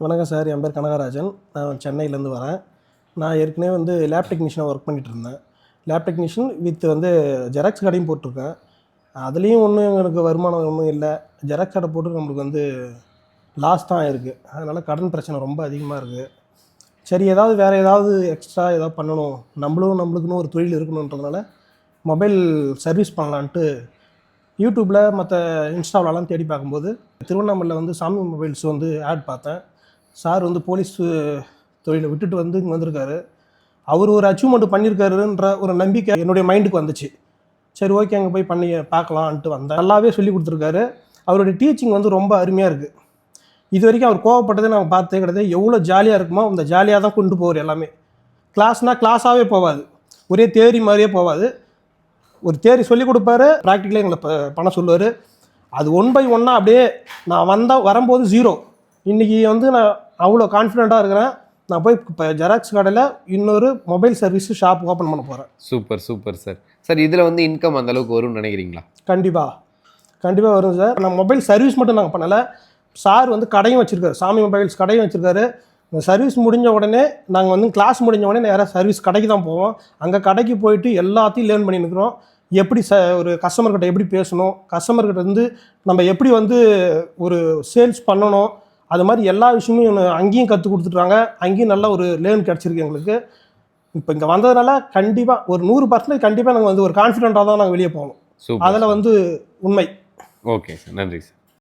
வணக்கம் சார், என் பேர் கனகராஜன். நான் சென்னையிலேருந்து வரேன். நான் ஏற்கனவே லேப் டெக்னீஷியனாக ஒர்க் பண்ணிகிட்ருந்தேன். லேப் டெக்னீஷியன் வித் ஜெராக்ஸ் கடையும் போட்டிருக்கேன். அதுலேயும் ஒன்றும் எனக்கு வருமானம் ஒன்றும் இல்லை. ஜெராக்ஸ் கடை போட்டு நம்மளுக்கு லாஸ் தான் இருக்குது. அதனால் கடன் பிரச்சனை ரொம்ப அதிகமாக இருக்குது. சரி, வேறு ஏதாவது எக்ஸ்ட்ரா ஏதாவது பண்ணணும், நம்மளுக்குன்னு ஒரு தொழில் இருக்கணுன்றதுனால மொபைல் சர்வீஸ் பண்ணலான்ட்டு யூடியூப்பில் மற்ற இன்ஸ்டாவிலலாம் தேடி பார்க்கும்போது திருவண்ணாமலையில் சாமி மொபைல்ஸ் ஆட் பார்த்தேன். சார் போலீஸ் தொழிலை விட்டுட்டு இங்கே வந்திருக்காரு. அவர் ஒரு அச்சீவ்மெண்ட் பண்ணியிருக்காருன்ற ஒரு நம்பிக்கை என்னுடைய மைண்டுக்கு வந்துச்சு. சரி, ஓகே, அங்கே போய் பண்ணி பார்க்கலான்ட்டு வந்தேன். நல்லாவே சொல்லி கொடுத்துருக்காரு. அவருடைய டீச்சிங் ரொம்ப அருமையாக இருக்குது. இது வரைக்கும் அவர் கோவப்பட்டதே நான் பார்த்தே கிடையாது. எவ்வளோ ஜாலியாக இருக்குமோ அந்த ஜாலியாக தான் கொண்டு போவார். எல்லாமே கிளாஸ்னால் கிளாஸாகவே போகாது, ஒரே தேரி மாதிரியே போகாது. ஒரு தேரி சொல்லிக் கொடுப்பாரு, ப்ராக்டிக்கலாக எங்களை பண்ண சொல்லுவார். அது 1 by 1 அப்படியே நான் வரும்போது 0. இன்றைக்கி நான் அவ்வளோ கான்ஃபிடெண்ட்டாக இருக்கிறேன். நான் போய் இப்போ ஜெராக்ஸ் கடையில் இன்னொரு மொபைல் சர்வீஸ் ஷாப் ஓப்பன் பண்ண போகிறேன். Super sir. சார், இதில் இன்கம் அந்த அளவுக்கு வரும்னு நினைக்கிறீங்களா? கண்டிப்பாக வரும் சார். நான் மொபைல் சர்வீஸ் மட்டும் நாங்கள் பண்ணலை. சார் கடையும் வச்சுருக்காரு, சாமி மொபைல்ஸ் கடையும் வச்சுருக்காரு. இந்த சர்வீஸ் முடிஞ்ச உடனே நாங்கள் கிளாஸ் முடிஞ்ச உடனே நேராக சர்வீஸ் கடைக்கு தான் போவோம். அங்கே கடைக்கு போயிட்டு எல்லாத்தையும் லேர்ன் பண்ணியிருக்கிறோம். எப்படி ஒரு கஸ்டமர்கிட்ட எப்படி பேசணும், கஸ்டமர்கிட்ட நம்ம எப்படி ஒரு சேல்ஸ் பண்ணணும், அது மாதிரி எல்லா விஷயமும் அங்கேயும் கற்றுக் கொடுத்துட்றாங்க. அங்கேயும் நல்ல ஒரு லேர்ன் கிடச்சிருக்கு எங்களுக்கு. இப்போ இங்கே வந்ததுனால கண்டிப்பாக ஒரு 100% கண்டிப்பாக நாங்கள் ஒரு கான்ஃபிடென்ட்டாக தான் நாங்கள் வெளியே போவோம். அதில் உண்மை. ஓகே சார், நன்றி சார்.